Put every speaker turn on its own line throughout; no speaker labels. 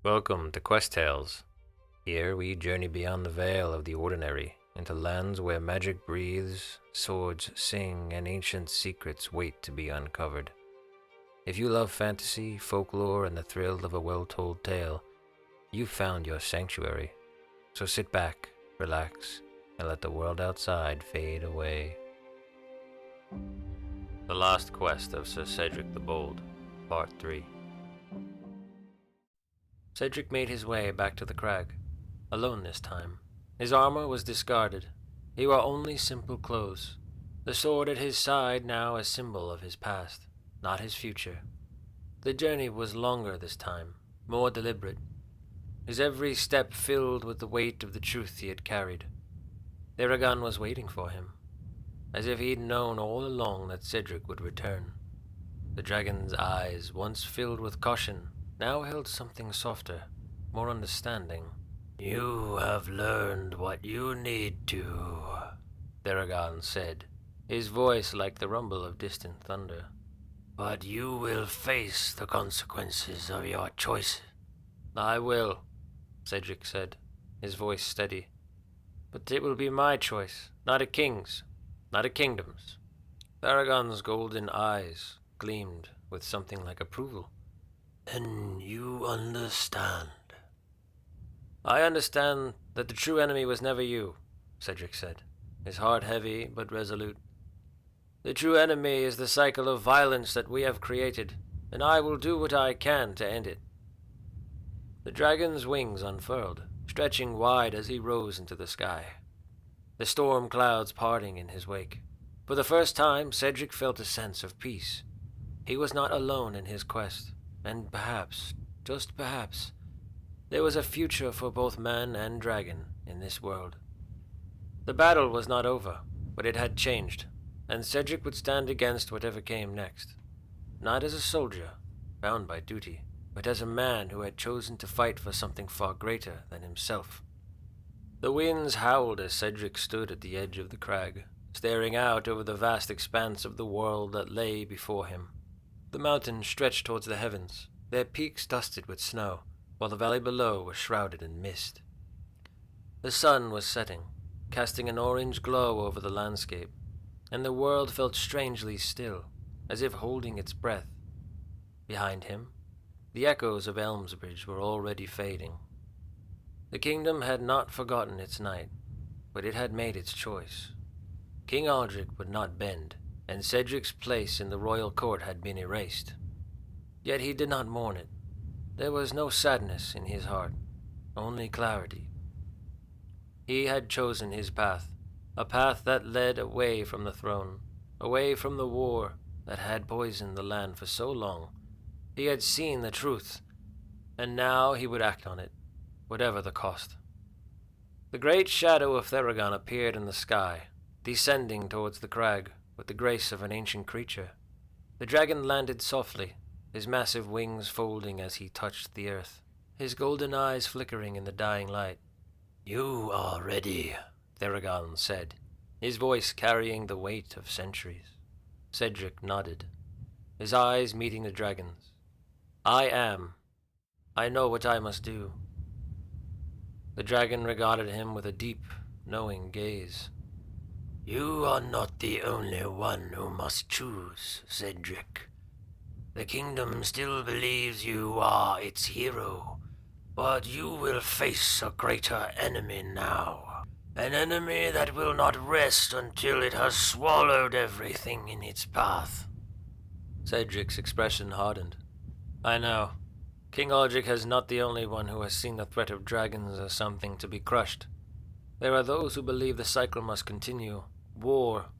Welcome to Quest Tales. Here we journey beyond the veil of the ordinary into lands where magic breathes, swords sing, and ancient secrets wait to be uncovered. If you love fantasy, folklore, and the thrill of a well-told tale, you've found your sanctuary. So sit back, relax, and let the world outside fade away. The Last Quest of Sir Cedric the Bold, Part 3. Cedric made his way back to the crag, alone this time. His armor was discarded. He wore only simple clothes, the sword at his side now a symbol of his past, not his future. The journey was longer this time, more deliberate, his every step filled with the weight of the truth he had carried. Tharagon was waiting for him, as if he'd known all along that Cedric would return. The dragon's eyes, once filled with caution, now held something softer, more understanding. "You have learned what you need to," Tharagon said, his voice like the rumble of distant thunder. "But you will face the consequences of your choices." "I will," Cedric said, his voice steady. "But it will be my choice, not a king's, not a kingdom's." Tharagon's golden eyes gleamed with something like approval. "Then you understand." "I understand that the true enemy was never you," Cedric said, his heart heavy but resolute. "The true enemy is the cycle of violence that we have created, and I will do what I can to end it." The dragon's wings unfurled, stretching wide as he rose into the sky, the storm clouds parting in his wake. For the first time, Cedric felt a sense of peace. He was not alone in his quest, and perhaps, just perhaps, there was a future for both man and dragon in this world. The battle was not over, but it had changed, and Cedric would stand against whatever came next. Not as a soldier, bound by duty, but as a man who had chosen to fight for something far greater than himself. The winds howled as Cedric stood at the edge of the crag, staring out over the vast expanse of the world that lay before him. The mountains stretched towards the heavens, their peaks dusted with snow, while the valley below was shrouded in mist. The sun was setting, casting an orange glow over the landscape, and the world felt strangely still, as if holding its breath. Behind him, the echoes of Elmsbridge were already fading. The kingdom had not forgotten its night, but it had made its choice. King Aldric would not bend, and Cedric's place in the royal court had been erased. Yet he did not mourn it. There was no sadness in his heart, only clarity. He had chosen his path, a path that led away from the throne, away from the war that had poisoned the land for so long. He had seen the truth, and now he would act on it, whatever the cost. The great shadow of Tharagon appeared in the sky, descending towards the crag with the grace of an ancient creature. The dragon landed softly, his massive wings folding as he touched the earth, his golden eyes flickering in the dying light. "You are ready," Tharagon said, his voice carrying the weight of centuries. Cedric nodded, his eyes meeting the dragon's. "I am. I know what I must do." The dragon regarded him with a deep, knowing gaze. "You are not the only one who must choose, Cedric. The kingdom still believes you are its hero, but you will face a greater enemy now. An enemy that will not rest until it has swallowed everything in its path." Cedric's expression hardened. "I know. King Aldric is not the only one who has seen the threat of dragons as something to be crushed. There are those who believe the cycle must continue. War,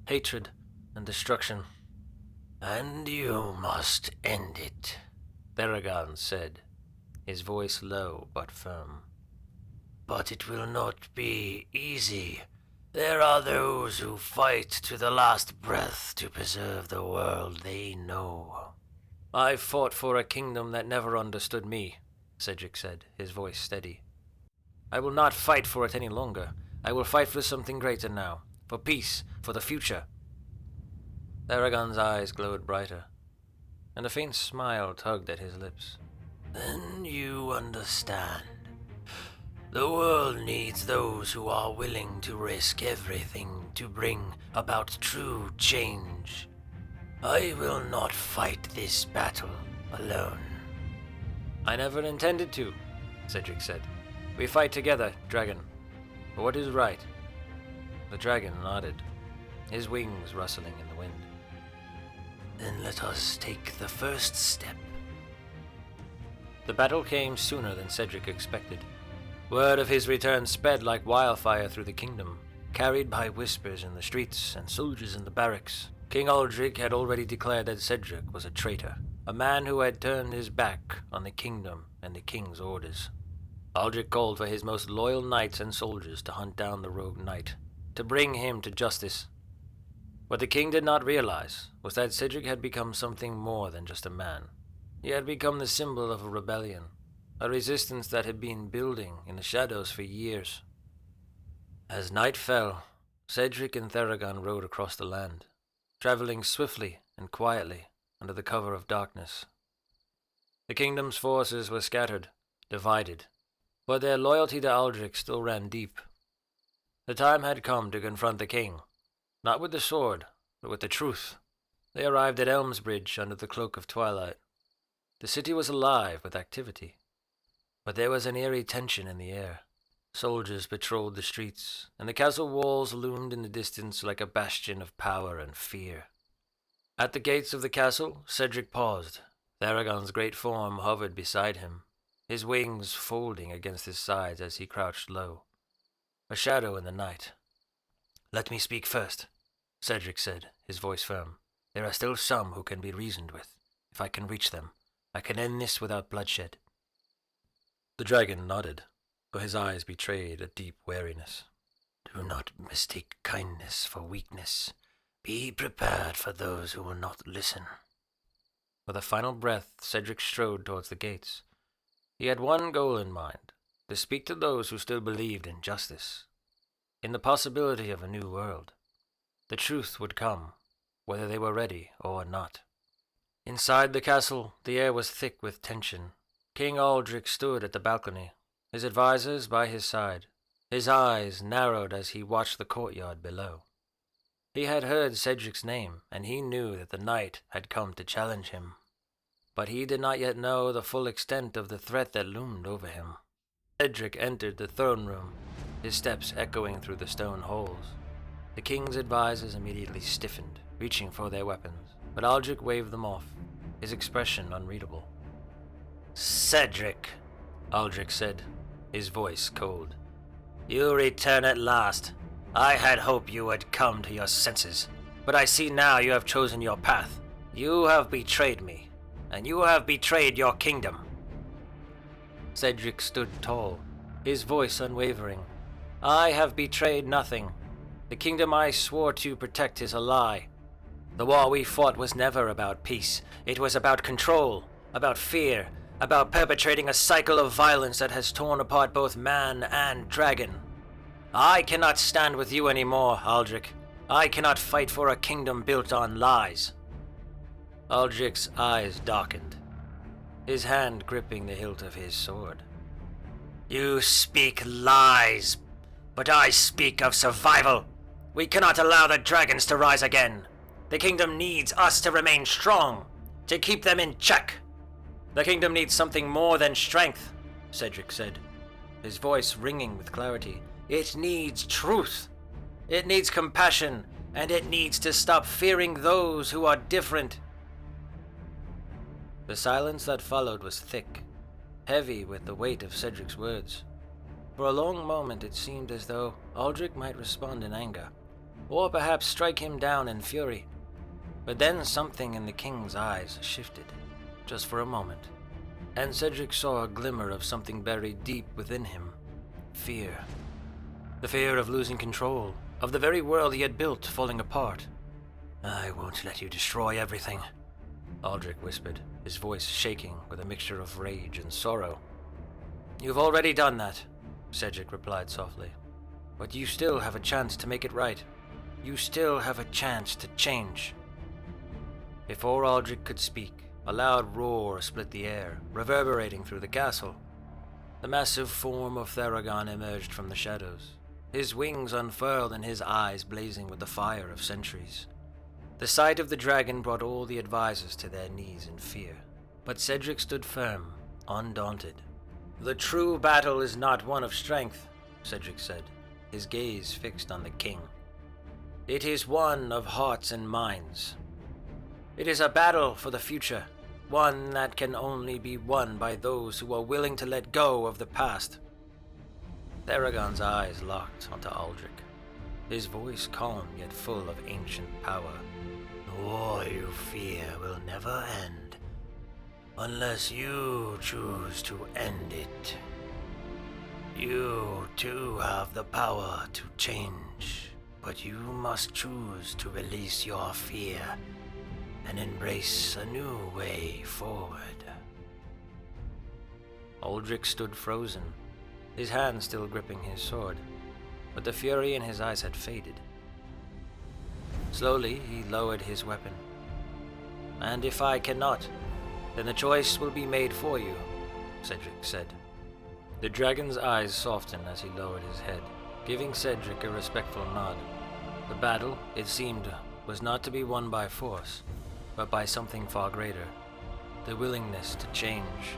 hatred, and destruction." "And you must end it," Tharagon said, his voice low but firm. "But it will not be easy. There are those who fight to the last breath to preserve the world they know." "I fought for a kingdom that never understood me," Cedric said, his voice steady. "I will not fight for it any longer. I will fight for something greater now. For peace, for the future." Tharagon's eyes glowed brighter, and a faint smile tugged at his lips. Then you understand. The world needs those who are willing to risk everything to bring about true change. I will not fight this battle alone. I never intended to, Cedric said. We fight together, dragon. For what is right? The dragon nodded, his wings rustling in the wind. Then let us take the first step. The battle came sooner than Cedric expected. Word of his return sped like wildfire through the kingdom, carried by whispers in the streets and soldiers in the barracks. King Aldrich had already declared that Cedric was a traitor, a man who had turned his back on the kingdom and the king's orders. Aldrich called for his most loyal knights and soldiers to hunt down the rogue knight, to bring him to justice. What the king did not realize was that Cedric had become something more than just a man. He had become the symbol of a rebellion, a resistance that had been building in the shadows for years. As night fell, Cedric and Tharagon rode across the land, traveling swiftly and quietly under the cover of darkness. The kingdom's forces were scattered, divided, but their loyalty to Aldrich still ran deep. The time had come to confront the king, not with the sword, but with the truth. They arrived at Elmsbridge under the cloak of twilight. The city was alive with activity, but there was an eerie tension in the air. Soldiers patrolled the streets, and the castle walls loomed in the distance like a bastion of power and fear. At the gates of the castle, Cedric paused. Tharagon's great form hovered beside him, his wings folding against his sides as he crouched low, a shadow in the night. "Let me speak first," Cedric said, his voice firm. "There are still some who can be reasoned with. If I can reach them, I can end this without bloodshed." The dragon nodded, for his eyes betrayed a deep wariness. "Do not mistake kindness for weakness. Be prepared for those who will not listen." With a final breath, Cedric strode towards the gates. He had one goal in mind, to speak to those who still believed in justice, in the possibility of a new world. The truth would come, whether they were ready or not. Inside the castle, the air was thick with tension. King Aldrich stood at the balcony, his advisors by his side. His eyes narrowed as he watched the courtyard below. He had heard Cedric's name, and he knew that the knight had come to challenge him. But he did not yet know the full extent of the threat that loomed over him. Cedric entered the throne room, his steps echoing through the stone halls. The king's advisors immediately stiffened, reaching for their weapons, but Aldrich waved them off, his expression unreadable. "Cedric," Aldrich said, his voice cold. "You return at last. I had hoped you would come to your senses, but I see now you have chosen your path. You have betrayed me, and you have betrayed your kingdom." Cedric stood tall, his voice unwavering. "I have betrayed nothing. The kingdom I swore to protect is a lie. The war we fought was never about peace. It was about control, about fear, about perpetrating a cycle of violence that has torn apart both man and dragon. I cannot stand with you anymore, Aldrich. I cannot fight for a kingdom built on lies." Aldrich's eyes darkened, his hand gripping the hilt of his sword. "You speak lies, but I speak of survival. We cannot allow the dragons to rise again. The kingdom needs us to remain strong, to keep them in check." "The kingdom needs something more than strength," Cedric said, his voice ringing with clarity. "It needs truth. It needs compassion, and it needs to stop fearing those who are different." The silence that followed was thick, heavy with the weight of Cedric's words. For a long moment it seemed as though Aldrich might respond in anger, or perhaps strike him down in fury. But then something in the king's eyes shifted, just for a moment, and Cedric saw a glimmer of something buried deep within him. Fear. The fear of losing control, of the very world he had built falling apart. "I won't let you destroy everything," Aldrich whispered, his voice shaking with a mixture of rage and sorrow. "You've already done that," Cedric replied softly. "But you still have a chance to make it right. You still have a chance to change." Before Aldrich could speak, A loud roar split the air, reverberating through the castle. The massive form of Tharagon emerged from the shadows, his wings unfurled and his eyes blazing with the fire of centuries. The sight of the dragon brought all the advisors to their knees in fear, but Cedric stood firm, undaunted. "The true battle is not one of strength," Cedric said, his gaze fixed on the king. "It is one of hearts and minds. It is a battle for the future, one that can only be won by those who are willing to let go of the past." Tharagon's eyes locked onto Aldrich, his voice calm yet full of ancient power. "The war you fear will never end, unless you choose to end it. You too have the power to change, but you must choose to release your fear and embrace a new way forward." Aldrich stood frozen, his hand still gripping his sword, but the fury in his eyes had faded. Slowly, he lowered his weapon. "And if I cannot, then the choice will be made for you," Cedric said. The dragon's eyes softened as he lowered his head, giving Cedric a respectful nod. The battle, it seemed, was not to be won by force, but by something far greater, the willingness to change.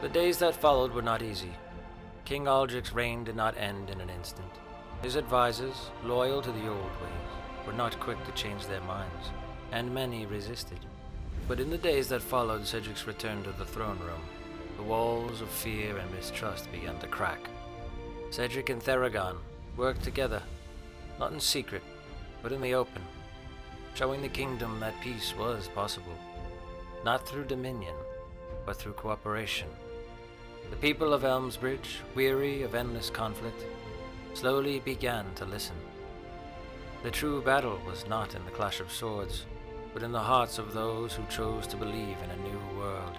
The days that followed were not easy. King Aldrich's reign did not end in an instant. His advisors, loyal to the old ways, were not quick to change their minds, and many resisted. But in the days that followed Cedric's return to the throne room, the walls of fear and mistrust began to crack. Cedric and Tharagon worked together, not in secret, but in the open, showing the kingdom that peace was possible, not through dominion, but through cooperation. The people of Elmsbridge, weary of endless conflict, slowly began to listen. The true battle was not in the clash of swords, but in the hearts of those who chose to believe in a new world.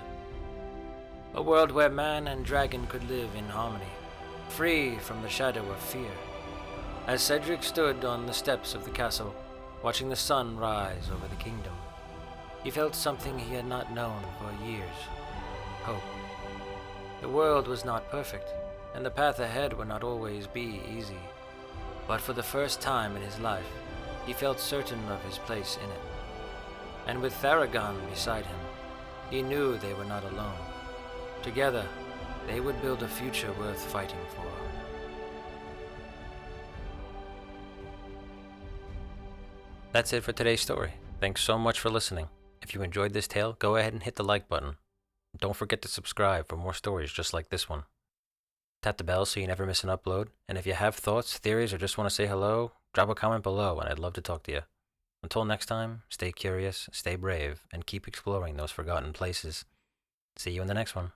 A world where man and dragon could live in harmony, free from the shadow of fear. As Cedric stood on the steps of the castle, watching the sun rise over the kingdom, he felt something he had not known for years: hope. The world was not perfect, and the path ahead would not always be easy. But for the first time in his life, he felt certain of his place in it. And with Tharagon beside him, he knew they were not alone. Together, they would build a future worth fighting for. That's it for today's story. Thanks so much for listening. If you enjoyed this tale, go ahead and hit the like button. Don't forget to subscribe for more stories just like this one. Tap the bell so you never miss an upload, and if you have thoughts, theories, or just want to say hello, drop a comment below and I'd love to talk to you. Until next time, stay curious, stay brave, and keep exploring those forgotten places. See you in the next one.